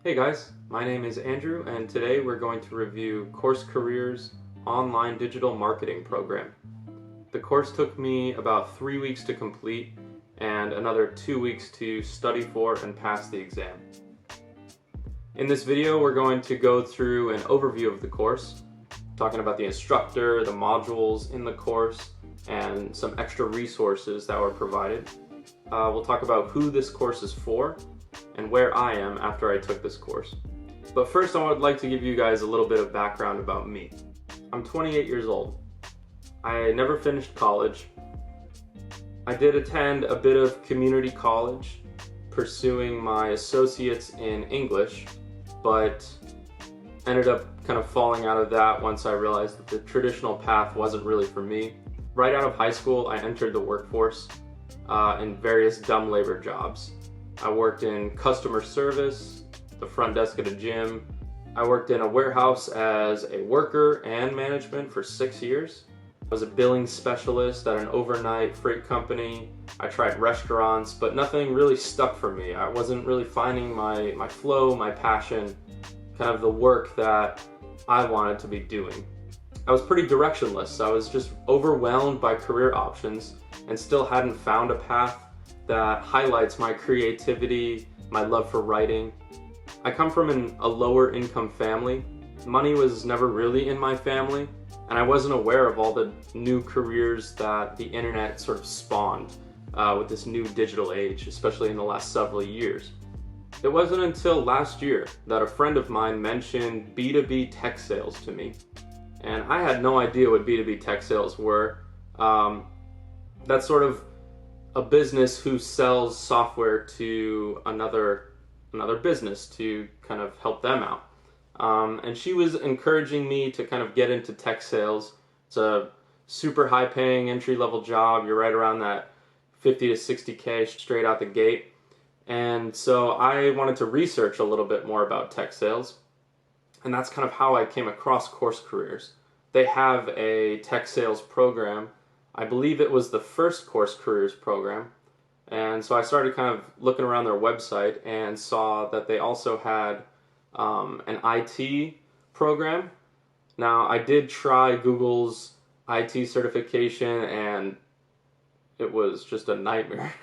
Hey guys, my name is Andrew and today we're going to review CourseCareers online digital marketing program. The course took me about 3 weeks to complete and another 2 weeks to study for and pass the exam. In this video we're going to go through an overview of the course, talking about the instructor, the modules in the course, and some extra resources that were provided. We'll talk about who this course is for and where I am after I took this course. But first I would like to give you guys a little bit of background about me. I'm 28 years old. I never finished college. I did attend a bit of community college, pursuing my associates in English, but ended up kind of falling out of that once I realized that the traditional path wasn't really for me. Right out of high school, I entered the workforce in various dumb labor jobs. I worked in customer service, the front desk at a gym. I worked in a warehouse as a worker and management for 6 years. I was a billing specialist at an overnight freight company. I tried restaurants, but nothing really stuck for me. I wasn't really finding my flow, my passion, kind of the work that I wanted to be doing. I was pretty directionless. I was just overwhelmed by career options and still hadn't found a path that highlights my creativity, my love for writing. I come from a lower income family. Money was never really in my family, and I wasn't aware of all the new careers that the internet sort of spawned with this new digital age, especially in the last several years. It wasn't until last year that a friend of mine mentioned B2B tech sales to me, and I had no idea what B2B tech sales were. That's sort of a business who sells software to another business to kind of help them out. And she was encouraging me to kind of get into tech sales. It's a super high paying entry level job. You're right around that 50 to 60K straight out the gate. And so I wanted to research a little bit more about tech sales. And that's kind of how I came across CourseCareers. They have a tech sales program. I believe it was the first CourseCareers program, and so I started kind of looking around their website and saw that they also had an IT program. Now, I did try Google's IT certification, and it was just a nightmare.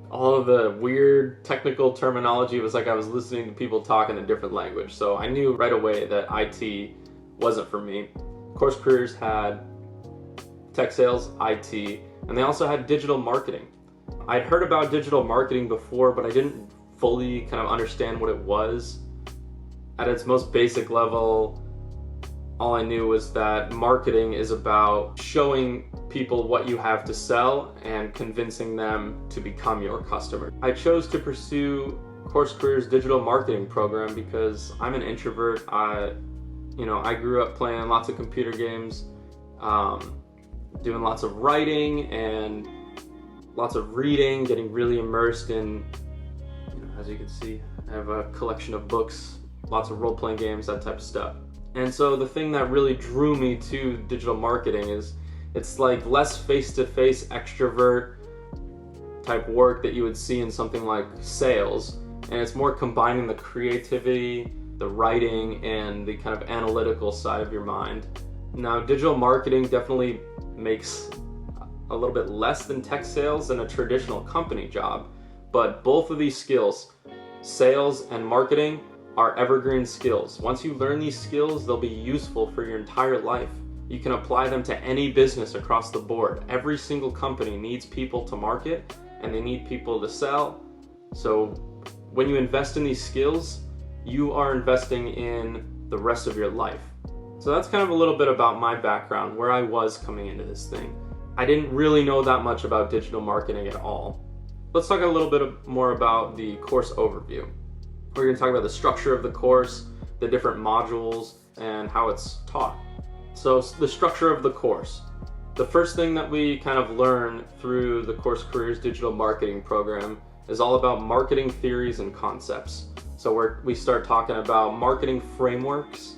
All of the weird technical terminology, it was like I was listening to people talk in a different language, so I knew right away that IT wasn't for me. CourseCareers had tech sales, IT, and they also had digital marketing. I'd heard about digital marketing before, but I didn't fully kind of understand what it was. At its most basic level, all I knew was that marketing is about showing people what you have to sell and convincing them to become your customer. I chose to pursue CourseCareers digital marketing program because I'm an introvert. I grew up playing lots of computer games, doing lots of writing and lots of reading, getting really immersed in, as you can see, I have a collection of books, lots of role-playing games, that type of stuff. And so the thing that really drew me to digital marketing is it's like less face-to-face extrovert type work that you would see in something like sales, and it's more combining the creativity, the writing, and the kind of analytical side of your mind. Now, digital marketing definitely makes a little bit less than tech sales than a traditional company job, but both of these skills, sales and marketing, are evergreen skills. Once you learn these skills, they'll be useful for your entire life. You can apply them to any business across the board. Every single company needs people to market and they need people to sell. So when you invest in these skills, you are investing in the rest of your life. So that's kind of a little bit about my background, where I was coming into this thing. I didn't really know that much about digital marketing at all. Let's talk a little bit more about the course overview. We're going to talk about the structure of the course, the different modules, and how it's taught. So the structure of the course. The first thing that we kind of learn through the CourseCareers digital marketing program is all about marketing theories and concepts. So we start talking about marketing frameworks,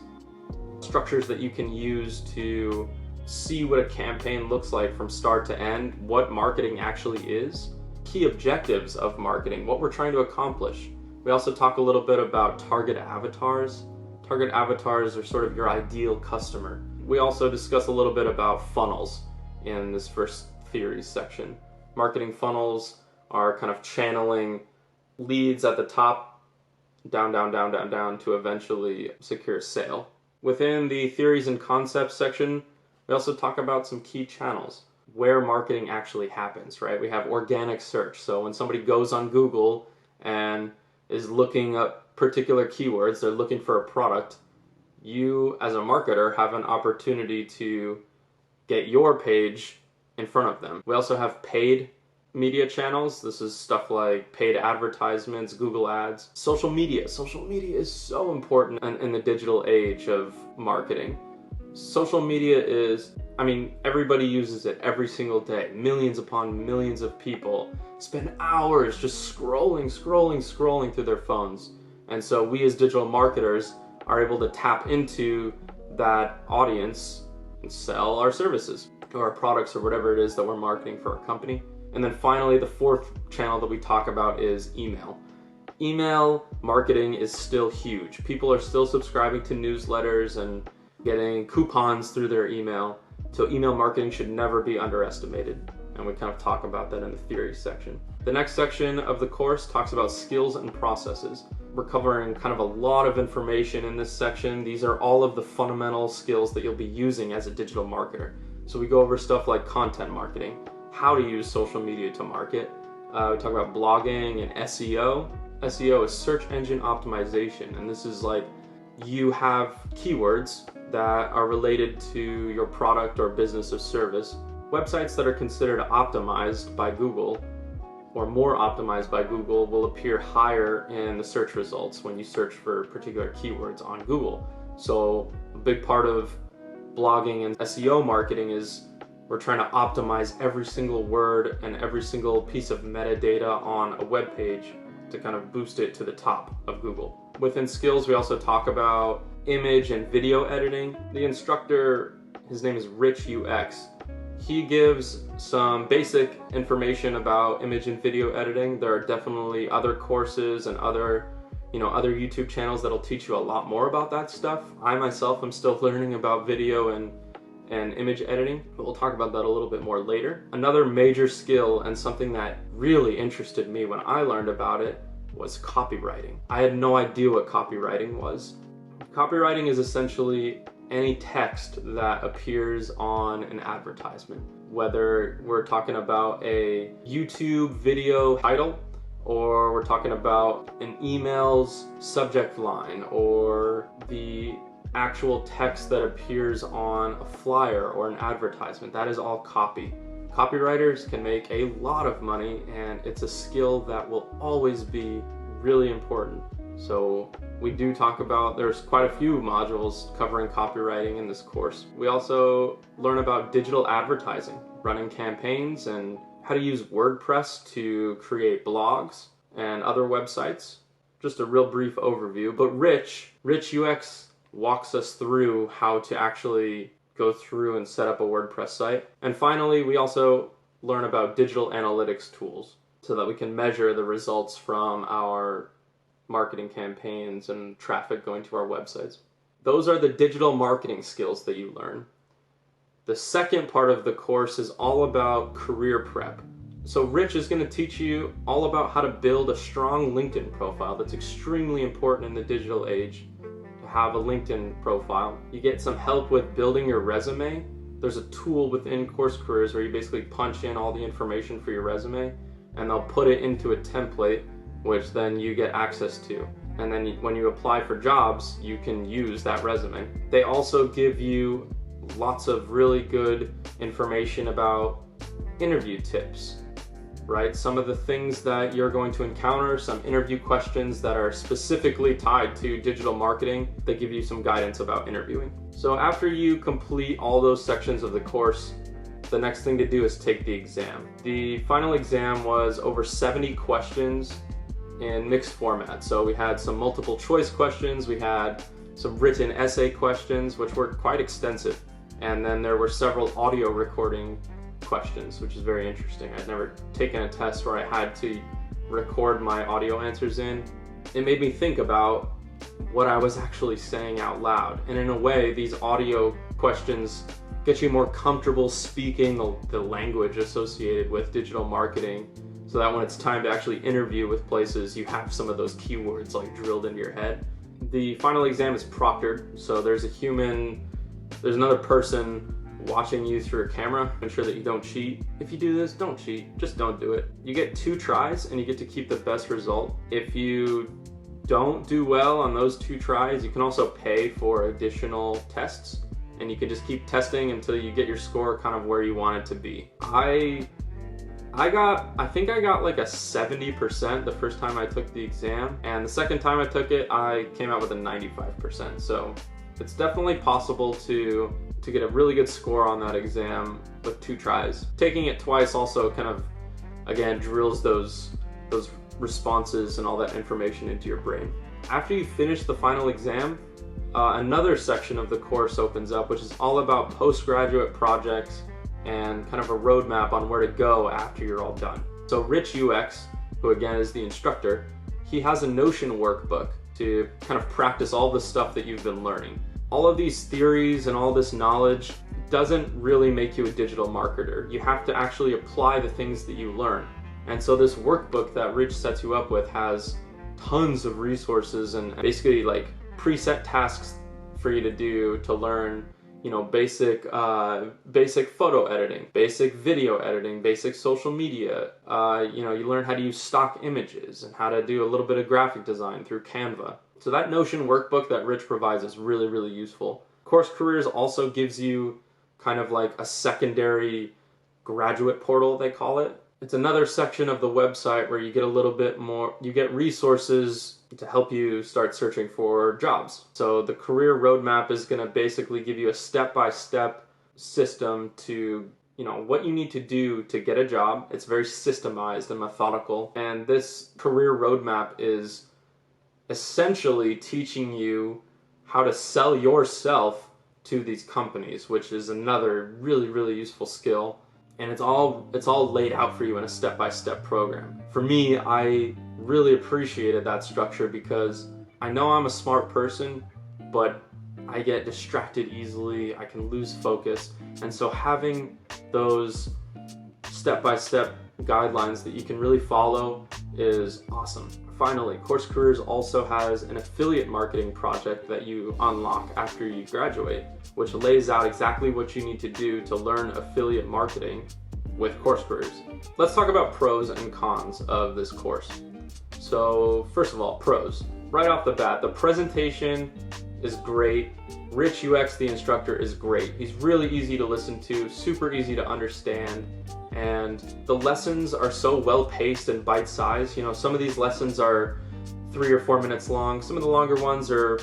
structures that you can use to see what a campaign looks like from start to end, what marketing actually is, key objectives of marketing, what we're trying to accomplish, We also talk a little bit about target avatars. Target avatars are sort of your ideal customer. We also discuss a little bit about funnels in this first theory section. Marketing funnels are kind of channeling leads at the top, down to eventually secure a sale. Within the theories and concepts section, we also talk about some key channels where marketing actually happens, right? We have organic search. So when somebody goes on Google and is looking up particular keywords, they're looking for a product, you as a marketer have an opportunity to get your page in front of them. We also have paid media channels. This is stuff like paid advertisements, Google ads. Social media. Social media is so important in the digital age of marketing. Social media is, everybody uses it every single day. Millions upon millions of people spend hours just scrolling through their phones. And so we as digital marketers are able to tap into that audience and sell our services or our products or whatever it is that we're marketing for our company. And then finally, the fourth channel that we talk about is email. Email marketing is still huge. People are still subscribing to newsletters and getting coupons through their email. So email marketing should never be underestimated. And we kind of talk about that in the theory section. The next section of the course talks about skills and processes. We're covering kind of a lot of information in this section. These are all of the fundamental skills that you'll be using as a digital marketer. So we go over stuff like content marketing, how to use social media to market. We talk about blogging and SEO. SEO is search engine optimization, and this is like you have keywords that are related to your product or business or service. Websites that are considered optimized by Google or more optimized by Google will appear higher in the search results when you search for particular keywords on Google. So a big part of blogging and SEO marketing is we're trying to optimize every single word and every single piece of metadata on a web page to kind of boost it to the top of Google. Within skills, we also talk about image and video editing. The instructor, his name is Rich UX. He gives some basic information about image and video editing. There are definitely other courses and other YouTube channels that'll teach you a lot more about that stuff. I myself am still learning about video and image editing, but we'll talk about that a little bit more later. Another major skill and something that really interested me when I learned about it was copywriting. I had no idea what copywriting was. Copywriting is essentially any text that appears on an advertisement, whether we're talking about a YouTube video title or we're talking about an email's subject line or the actual text that appears on a flyer or an advertisement. That is all copy. Copywriters can make a lot of money, and it's a skill that will always be really important. So we do talk about, there's quite a few modules covering copywriting in this course. We also learn about digital advertising, running campaigns, and how to use WordPress to create blogs and other websites. Just a real brief overview, but Rich UX walks us through how to actually go through and set up a WordPress site. And finally, we also learn about digital analytics tools so that we can measure the results from our marketing campaigns and traffic going to our websites. Those are the digital marketing skills that you learn. The second part of the course is all about career prep. So Rich is going to teach you all about how to build a strong LinkedIn profile. That's extremely important in the digital age. Have a LinkedIn profile. You get some help with building your resume. There's a tool within CourseCareers where you basically punch in all the information for your resume and they'll put it into a template which then you get access to. And then when you apply for jobs, you can use that resume. They also give you lots of really good information about interview tips, right? Some of the things that you're going to encounter, some interview questions that are specifically tied to digital marketing that give you some guidance about interviewing. So after you complete all those sections of the course, the next thing to do is take the exam. The final exam was over 70 questions in mixed format. So we had some multiple choice questions, we had some written essay questions, which were quite extensive. And then there were several audio recording questions, which is very interesting. I'd never taken a test where I had to record my audio answers in. it made me think about what I was actually saying out loud. And in a way, these audio questions get you more comfortable speaking the language associated with digital marketing, so that when it's time to actually interview with places, you have some of those keywords like drilled into your head. The final exam is proctored, so there's another person watching you through a camera. Ensure that you don't cheat. If you do this, don't cheat, just don't do it. You get 2 tries and you get to keep the best result. If you don't do well on those 2 tries, you can also pay for additional tests, and you can just keep testing until you get your score kind of where you want it to be. I think I got like a 70% the first time I took the exam, and the second time I took it, I came out with a 95%. So it's definitely possible to get a really good score on that exam with 2 tries. Taking it twice also kind of, again, drills those responses and all that information into your brain. After you finish the final exam, another section of the course opens up, which is all about postgraduate projects and kind of a roadmap on where to go after you're all done. So Rich UX, who again is the instructor, he has a Notion workbook to kind of practice all the stuff that you've been learning. All of these theories and all this knowledge doesn't really make you a digital marketer. You have to actually apply the things that you learn. And so this workbook that Rich sets you up with has tons of resources and basically like preset tasks for you to do to learn, basic photo editing, basic video editing, basic social media. You learn how to use stock images and how to do a little bit of graphic design through Canva. So that Notion workbook that Rich provides is really, really useful. CourseCareers also gives you kind of like a secondary graduate portal, they call it. It's another section of the website where you get a little bit more, you get resources to help you start searching for jobs. So the career roadmap is going to basically give you a step-by-step system to, what you need to do to get a job. It's very systemized and methodical. And this career roadmap is essentially teaching you how to sell yourself to these companies, which is another really, really useful skill. And it's all laid out for you in a step-by-step program. For me, I really appreciated that structure because I know I'm a smart person, but I get distracted easily, I can lose focus, and so having those step-by-step guidelines that you can really follow is awesome. Finally, CourseCareers also has an affiliate marketing project that you unlock after you graduate, which lays out exactly what you need to do to learn affiliate marketing with CourseCareers. Let's talk about pros and cons of this course. So first of all, pros. Right off the bat, the presentation is great. Rich UX, the instructor, is great. He's really easy to listen to, super easy to understand, and the lessons are so well-paced and bite-sized. Some of these lessons are 3 or 4 minutes long. Some of the longer ones are,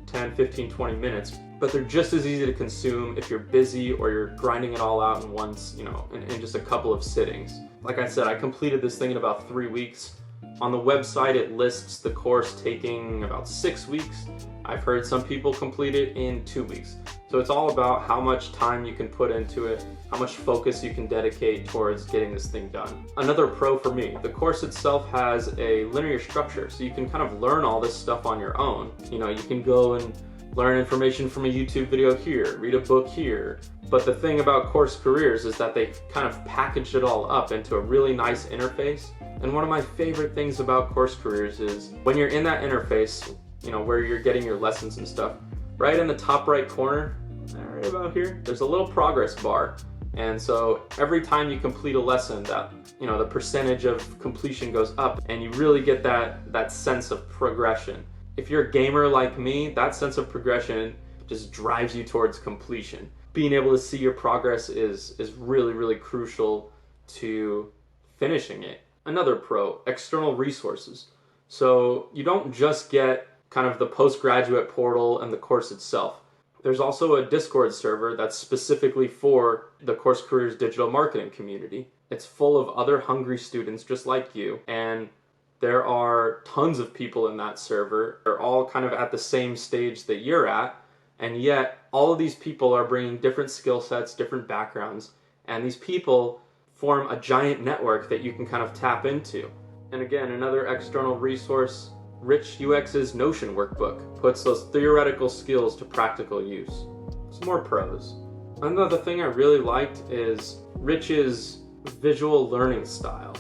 10, 15, 20 minutes, but they're just as easy to consume if you're busy or you're grinding it all out in once, in just a couple of sittings. Like I said, I completed this thing in about 3 weeks. On the website, it lists the course taking about 6 weeks. I've heard some people complete it in 2 weeks. So it's all about how much time you can put into it, how much focus you can dedicate towards getting this thing done. Another pro for me, the course itself has a linear structure, so you can kind of learn all this stuff on your own. You can go and learn information from a YouTube video here, read a book here. But the thing about CourseCareers is that they kind of packaged it all up into a really nice interface. And one of my favorite things about CourseCareers is when you're in that interface, where you're getting your lessons and stuff, right in the top right corner, right about here, there's a little progress bar. And so every time you complete a lesson, that the percentage of completion goes up, and you really get that sense of progression. If you're a gamer like me, that sense of progression just drives you towards completion. Being able to see your progress is really, really crucial to finishing it. Another pro, external resources. So you don't just get kind of the postgraduate portal and the course itself. There's also a Discord server that's specifically for the CourseCareers digital marketing community. It's full of other hungry students just like you, and there are tons of people in that server. They're all kind of at the same stage that you're at, and yet all of these people are bringing different skill sets, different backgrounds, and these people form a giant network that you can kind of tap into. And again, another external resource Rich UX's Notion workbook puts those theoretical skills to practical use. Some more pros. Another thing I really liked is Rich's visual learning style.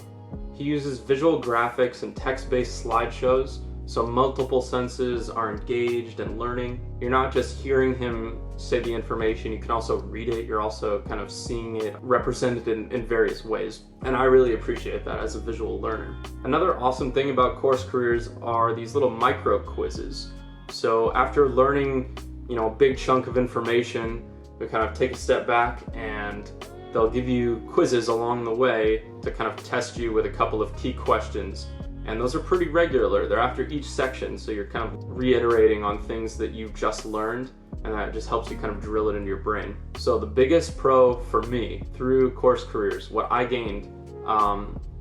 He uses visual graphics and text-based slideshows, so multiple senses are engaged and learning. You're not just hearing him say the information, you can also read it. You're also kind of seeing it represented in various ways. And I really appreciate that as a visual learner. Another awesome thing about CourseCareers are these little micro quizzes. So after learning, a big chunk of information, we kind of take a step back and they'll give you quizzes along the way to kind of test you with a couple of key questions. And those are pretty regular. They're after each section, so you're kind of reiterating on things that you've just learned, and that just helps you kind of drill it into your brain. So the biggest pro for me through CourseCareers, what I gained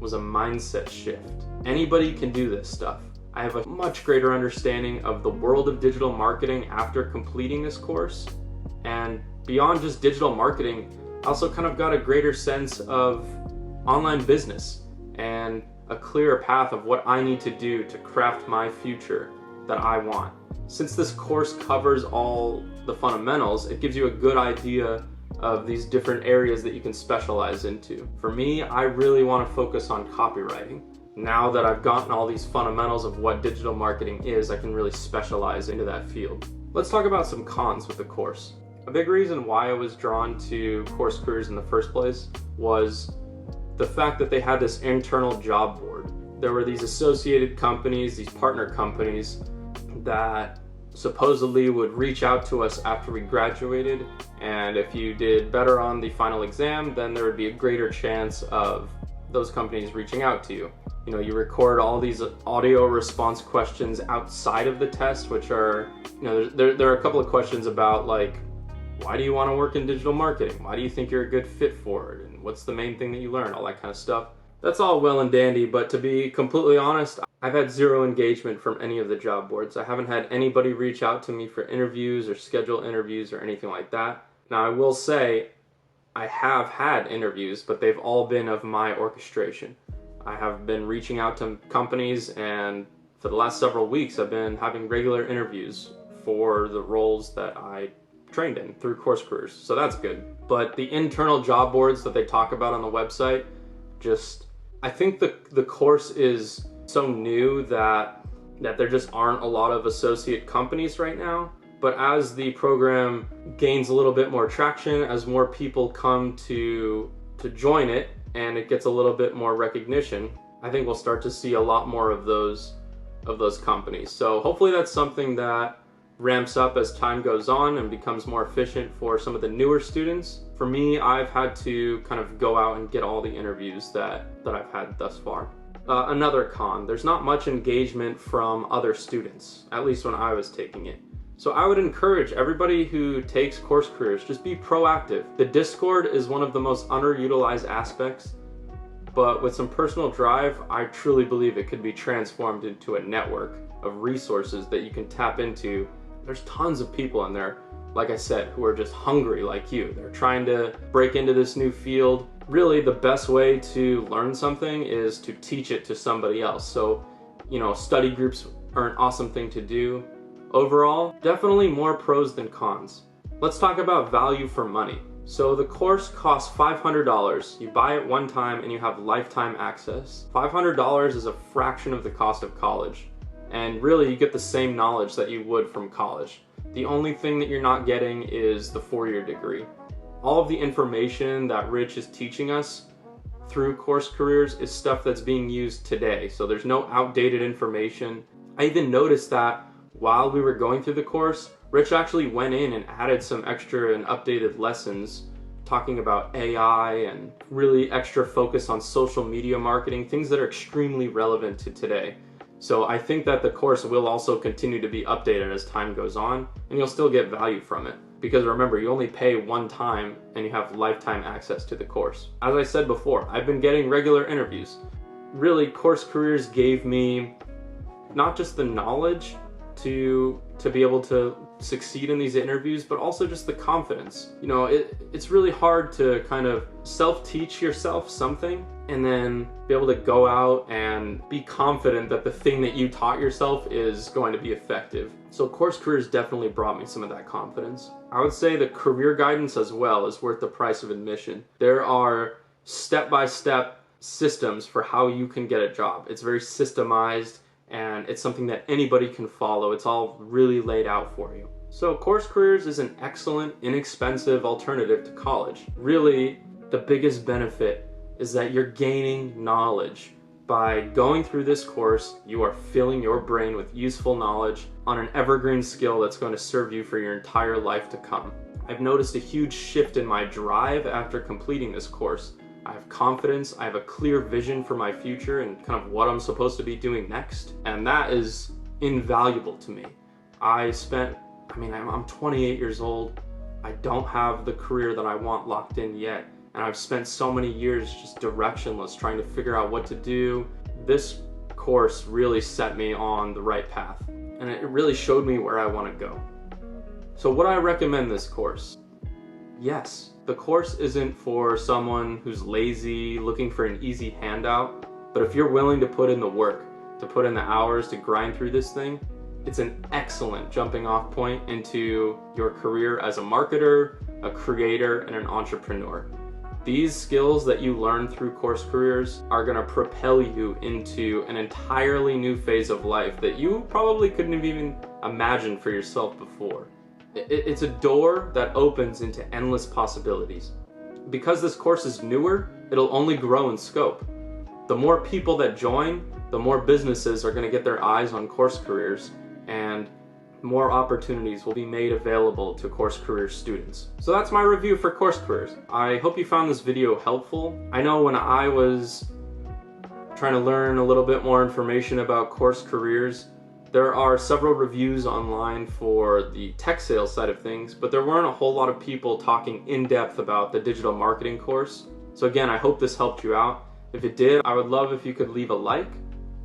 was a mindset shift. Anybody can do this stuff. I have a much greater understanding of the world of digital marketing after completing this course. And beyond just digital marketing, I also kind of got a greater sense of online business and a clearer path of what I need to do to craft my future that I want. Since this course covers all the fundamentals, it gives you a good idea of these different areas that you can specialize into. For me, I really want to focus on copywriting. Now that I've gotten all these fundamentals of what digital marketing is, I can really specialize into that field. Let's talk about some cons with the course. A big reason why I was drawn to CourseCareers in the first place was the fact that they had this internal job board. There were these associated companies, these partner companies that supposedly would reach out to us after we graduated, and if you did better on the final exam, then there would be a greater chance of those companies reaching out to you. You record all these audio response questions outside of the test, which are, there are a couple of questions about like, why do you want to work in digital marketing? Why do you think you're a good fit for it? And what's the main thing that you learn? All that kind of stuff. That's all well and dandy, but to be completely honest, I've had zero engagement from any of the job boards. I haven't had anybody reach out to me for interviews or schedule interviews or anything like that. Now, I will say I have had interviews, but they've all been of my orchestration. I have been reaching out to companies, and for the last several weeks, I've been having regular interviews for the roles that I trained in through CourseCareers, so that's good. But the internal job boards that they talk about on the website, I think the course is so new that there just aren't a lot of associate companies right now. But as the program gains a little bit more traction, as more people come to join it, and it gets a little bit more recognition, I think we'll start to see a lot more of those companies. So hopefully that's something that ramps up as time goes on and becomes more efficient for some of the newer students. For me, I've had to kind of go out and get all the interviews that I've had thus far. Another con, there's not much engagement from other students, at least when I was taking it. So I would encourage everybody who takes CourseCareers, just be proactive. The Discord is one of the most underutilized aspects, but with some personal drive, I truly believe it could be transformed into a network of resources that you can tap into. There's tons of people in there, like I said, who are just hungry like you. They're trying to break into this new field. Really, the best way to learn something is to teach it to somebody else. So, study groups are an awesome thing to do. Overall, definitely more pros than cons. Let's talk about value for money. So the course costs $500. You buy it one time and you have lifetime access. $500 is a fraction of the cost of college. And really, you get the same knowledge that you would from college. The only thing that you're not getting is the 4-year degree. All of the information that Rich is teaching us through CourseCareers is stuff that's being used today. So there's no outdated information. I even noticed that while we were going through the course, Rich actually went in and added some extra and updated lessons talking about AI and really extra focus on social media marketing, things that are extremely relevant to today. So I think that the course will also continue to be updated as time goes on, and you'll still get value from it. Because remember, you only pay one time and you have lifetime access to the course. As I said before, I've been getting regular interviews. Really, CourseCareers gave me not just the knowledge, to be able to succeed in these interviews, but also just the confidence. You know, it's really hard to kind of self-teach yourself something and then be able to go out and be confident that the thing that you taught yourself is going to be effective. So CourseCareers definitely brought me some of that confidence. I would say the career guidance as well is worth the price of admission. There are step-by-step systems for how you can get a job. It's very systemized, and it's something that anybody can follow. It's all really laid out for you. So CourseCareers is an excellent, inexpensive alternative to college. Really, the biggest benefit is that you're gaining knowledge. By going through this course, you are filling your brain with useful knowledge on an evergreen skill that's going to serve you for your entire life to come. I've noticed a huge shift in my drive after completing this course. I have confidence, I have a clear vision for my future and kind of what I'm supposed to be doing next, and that is invaluable to me. I'm 28 years old, I don't have the career that I want locked in yet, and I've spent so many years just directionless trying to figure out what to do. This course really set me on the right path, and it really showed me where I want to go. So would I recommend this course? Yes. The course isn't for someone who's lazy, looking for an easy handout, but if you're willing to put in the work, to put in the hours to grind through this thing, it's an excellent jumping off point into your career as a marketer, a creator, and an entrepreneur. These skills that you learn through CourseCareers are going to propel you into an entirely new phase of life that you probably couldn't have even imagined for yourself before. It's a door that opens into endless possibilities. Because this course is newer, it'll only grow in scope. The more people that join, the more businesses are going to get their eyes on CourseCareers, and more opportunities will be made available to CourseCareers students. So that's my review for CourseCareers. I hope you found this video helpful. I know when I was trying to learn a little bit more information about CourseCareers, there are several reviews online for the tech sales side of things, but there weren't a whole lot of people talking in depth about the digital marketing course. So again, I hope this helped you out. If it did, I would love if you could leave a like,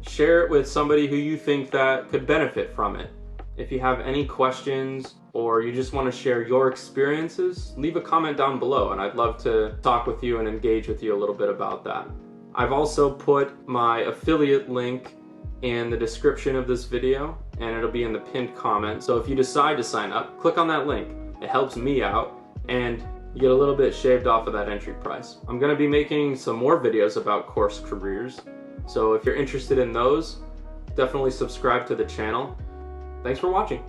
share it with somebody who you think that could benefit from it. If you have any questions or you just want to share your experiences, leave a comment down below and I'd love to talk with you and engage with you a little bit about that. I've also put my affiliate link in the description of this video, and it'll be in the pinned comment. So if you decide to sign up, click on that link. It helps me out, and you get a little bit shaved off of that entry price. I'm gonna be making some more videos about CourseCareers, so if you're interested in those, definitely subscribe to the channel. Thanks for watching.